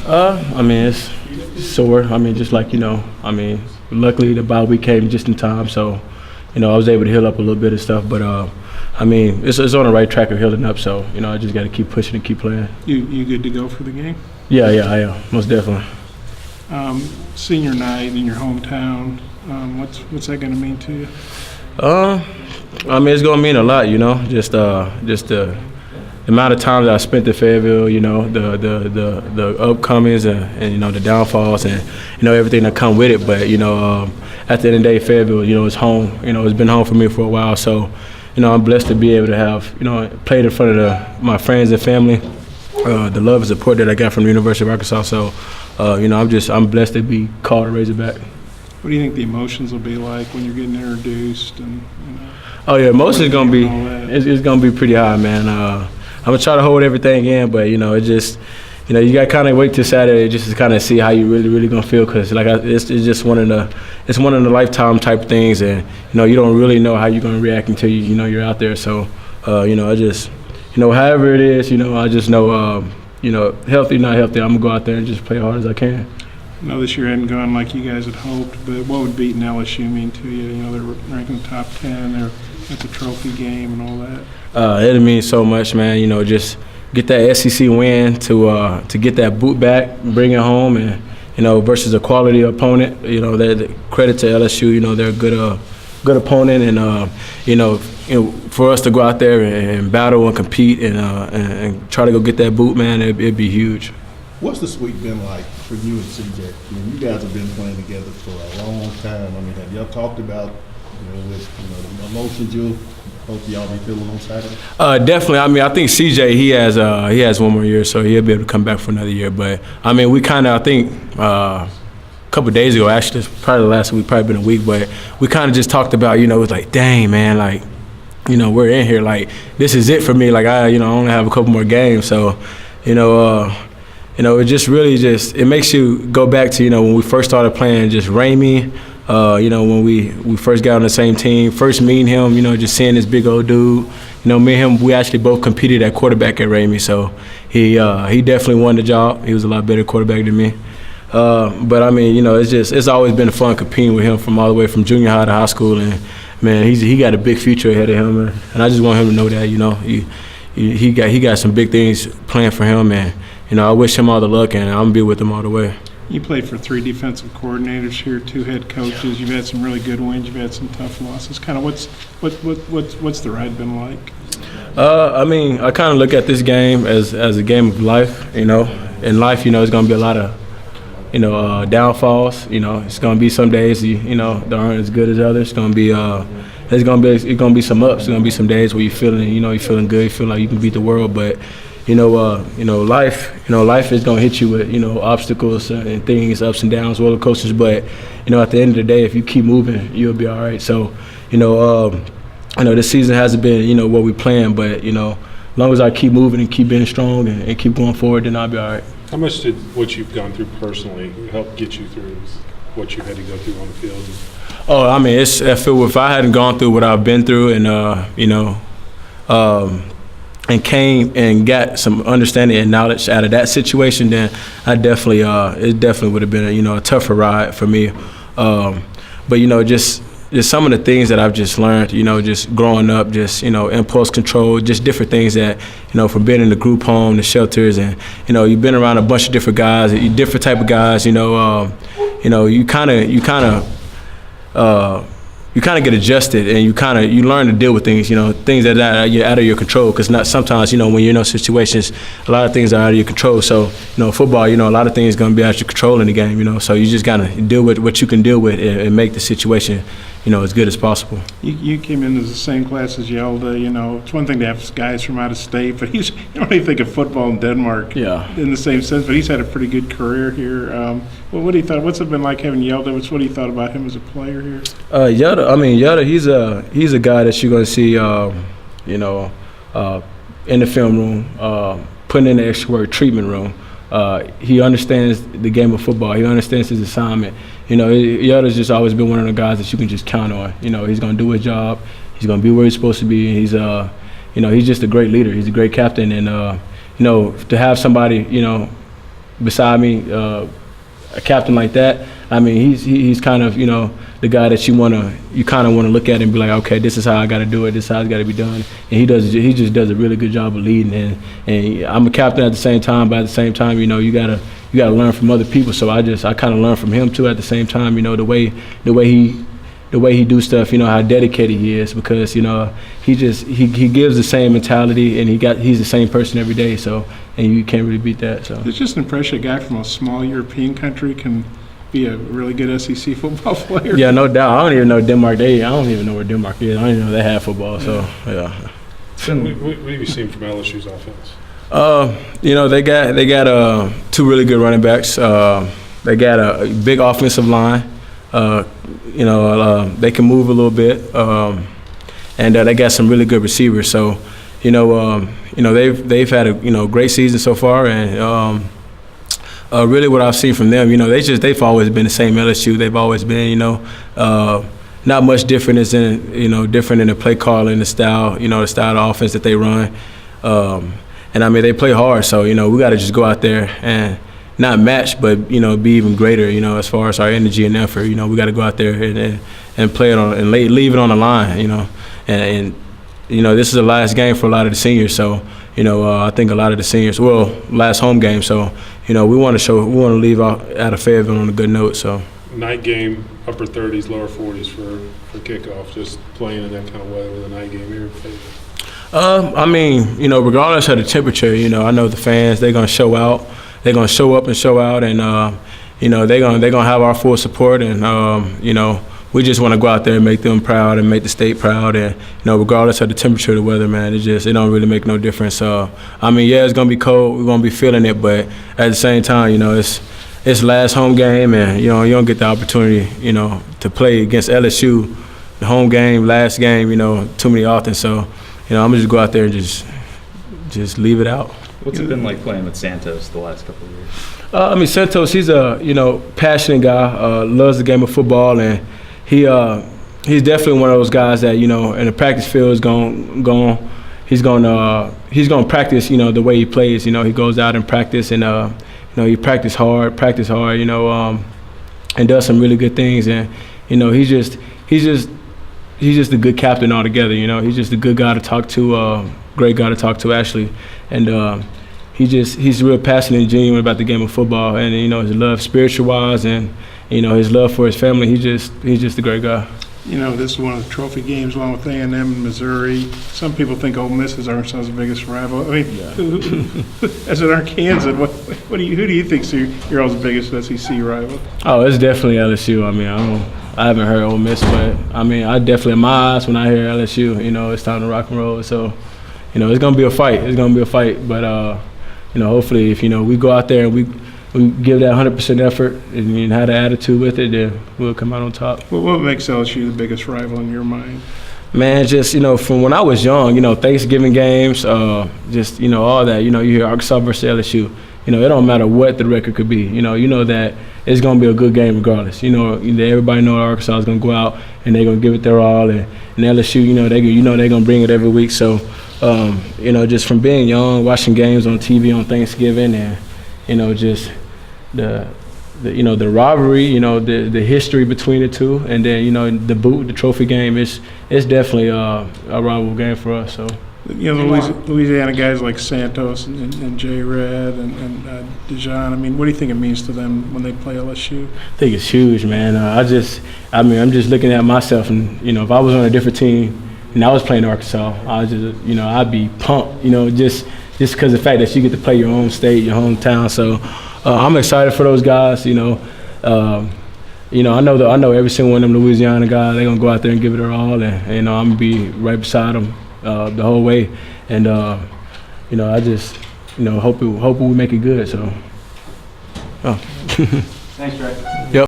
I mean, it's sore. I mean, just like, luckily the bye week came just in time, so, I was able to heal up a little bit of stuff. But, I mean, it's on the right track of healing up, so, I just got to keep pushing and keep playing. You good to go for the game? Yeah, I am, most definitely. Senior night in your hometown, what's that going to mean to you? I mean, it's going to mean a lot, just the amount of time that I spent in Fayetteville, the upcomings and the downfalls and, everything that come with it. But, at the end of the day, Fayetteville, it's home. It's been home for me for a while. So, I'm blessed to be able to have, played in front of my friends and family, the love and support that I got from the University of Arkansas. So, I'm blessed to be called a Razorback. What do you think the emotions will be like when you're getting introduced? And Oh, yeah, emotions is going to be it's going to be pretty high, man. I'm going to try to hold everything in, but, it just, you got to kind of wait till Saturday just to kind of see how you really going to feel, because, it's just one of the lifetime type things, and, you don't really know how you're going to react until you're out there. So, I just, however it is, I just know, healthy, not healthy, I'm going to go out there and just play as hard as I can. I know this year hadn't gone like you guys had hoped, but what would beating LSU mean to you? They're ranked in the top 10, they're at the trophy game and all that. It means so much, man. Just get that SEC win to get that boot back, bring it home, and versus a quality opponent. That credit to LSU. They're a good opponent, and for us to go out there and battle and compete and try to go get that boot, man, it'd be huge. What's the week been like for you and CJ? I mean, you guys have been playing together for a long time. I mean, have y'all talked about, the emotions you'll hope y'all be feeling on Saturday? Definitely. I mean, I think CJ, he has one more year, so he'll be able to come back for another year. But I mean, we kind of, I think, a couple of days ago, actually, probably the last week, probably been a week, but we kind of just talked about, it was like, dang, man, like, we're in here, like, this is it for me. Like, I only have a couple more games, so, it just really it makes you go back to, when we first started playing, just Ramey, when we first got on the same team, first meeting him, just seeing this big old dude. Me and him, we actually both competed at quarterback at Ramey, so he definitely won the job. He was a lot better quarterback than me. But I mean, it's always been fun competing with him from all the way from junior high to high school, and man, he got a big future ahead of him, and I just want him to know that, he got some big things planned for him, and I wish him all the luck, and I'm gonna be with him all the way. You played for 3 defensive coordinators here, 2 head coaches. You've had some really good wins. You've had some tough losses. Kind of what's the ride been like? I mean, I kind of look at this game as a game of life. In life, it's gonna be a lot of downfalls. It's gonna be some days that aren't as good as others. It's gonna be some ups. It's gonna be some days where you're feeling good, you feel like you can beat the world, but life is gonna hit you with obstacles and things, ups and downs, roller coasters. But at the end of the day, if you keep moving, you'll be all right. So this season hasn't been what we planned, but as long as I keep moving and keep being strong and keep going forward, then I'll be all right. How much did what you've gone through personally help get you through what you had to go through on the field? Oh, I mean, if I hadn't gone through what I've been through, and came and got some understanding and knowledge out of that situation, then I definitely it definitely would have been a tougher ride for me. But just some of the things that I've just learned, just growing up, just impulse control, just different things that from being in the group home, the shelters, and you've been around a bunch of different guys, different type of guys. You kind of get adjusted, and you learn to deal with things, things that are out of your control. Because not sometimes, when you're in those situations, a lot of things are out of your control. So, football, a lot of things going to be out of your control in the game, So you just got to deal with what you can deal with and make the situation, as good as possible. You came into the same class as Yelda. It's one thing to have guys from out of state, but you don't even think of football in Denmark in the same sense. But he's had a pretty good career here. What do you thought? What's it been like having Yelda? What do you thought about him as a player here? Yelda, he's a guy that you're going to see, in the film room, putting in the extra work, treatment room. He understands the game of football. He understands his assignment. Yelda's just always been one of the guys that you can just count on. He's going to do his job. He's going to be where he's supposed to be. And he's just a great leader. He's a great captain. And, to have somebody, beside me, a captain like that. I mean, he's kind of, you know, the guy that you kind of want to look at and be like, okay, this is how I got to do it. This is how it's got to be done. And he just does a really good job of leading. And I'm a captain at the same time, but at the same time, you know, you gotta learn from other people. So I kind of learn from him too. At the same time, you know, the way he do stuff, you know, how dedicated he is, because, you know, he gives the same mentality, and he's the same person every day. So, and you can't really beat that. So it's just an impression a guy from a small European country can be a really good SEC football player. Yeah, no doubt. I don't even know Denmark. I don't even know where Denmark is. I don't even know they have football. So yeah. What have you seen from LSU's offense? You know, they got 2 really good running backs. They got a big offensive line. You know, they can move a little bit, and they got some really good receivers. So, you know, they've had a great season so far, and really what I've seen from them, you know, they've always been the same LSU. They've always been, you know, not much different different in the play calling, the style, you know, the style of offense that they run, and I mean they play hard. So, you know, we got to just go out there and not match, but, you know, be even greater, you know, as far as our energy and effort. You know, we got to go out there and play it on and leave it on the line, you know, and you know, this is the last game for a lot of the seniors. So, you know, I think a lot of the seniors, last home game. So, you know, we want to leave out of Fayetteville on a good note. So, Night game, upper 30s, lower 40s for kickoff. Just playing in that kind of weather with a night game here in Fayetteville. I mean, you know, regardless of the temperature, you know, I know the fans, they're gonna show out. They're gonna show up and show out, and you know, they're gonna have our full support, and you know, we just want to go out there and make them proud and make the state proud, and, you know, regardless of the temperature of the weather, man, it don't really make no difference. I mean, yeah, it's gonna be cold, we're gonna be feeling it, but at the same time, you know, it's last home game, and, you know, you don't get the opportunity, you know, to play against LSU, the home game, last game, you know, too many often. So, you know, I'm gonna just go out there and just leave it out. What's it been like playing with Santos the last couple of years? I mean, Santos, he's a, you know, passionate guy, loves the game of football, and he's definitely one of those guys that, you know, in the practice field is he's gonna practice, you know, the way he plays. You know, he goes out and practice, and you know, he practice hard, you know, and does some really good things. And, you know, he's just a good captain altogether. You know, he's just a good guy to talk to, great guy to talk to, actually. And he's real passionate and genuine about the game of football, and, you know, his love spiritual-wise, and, you know, his love for his family. He's just a great guy. You know, this is one of the trophy games along with A&M and Missouri. Some people think Ole Miss is Arkansas's biggest rival. I mean, as an Arkansan, who do you think's your all's biggest SEC rival? Oh, it's definitely LSU. I mean, I haven't heard Ole Miss, but I mean, I definitely, in my eyes, when I hear LSU, you know, it's time to rock and roll. So, you know, it's gonna be a fight. But you know, hopefully, if, you know, we go out there and we give that 100% effort and have the attitude with it, then we'll come out on top. Well, what makes LSU the biggest rival in your mind? Man, just, you know, from when I was young, you know, Thanksgiving games, just, you know, all that. You know, you hear Arkansas versus LSU. You know, it don't matter what the record could be. You know that it's going to be a good game regardless. You know, everybody know Arkansas is going to go out and they're going to give it their all. And LSU, you know, they're going to bring it every week. So, you know, just from being young, watching games on TV on Thanksgiving, and, you know, just the rivalry, you know, the history between the two, and then, you know, the trophy game is definitely a rival game for us. So, you know, the Louisiana guys like Santos and J. Red and Dijon. I mean, what do you think it means to them when they play LSU? I think it's huge, man. I'm just looking at myself, and, you know, if I was on a different team and I was playing Arkansas, I'd be pumped, you know, just because of the fact that you get to play your own state, your hometown. So I'm excited for those guys. You know, I know every single one of them Louisiana guys. They're gonna go out there and give it their all, and, you know, I'm gonna be right beside them the whole way. And you know, I just, you know, hope we make it good. So. Thanks, Dre. Yep.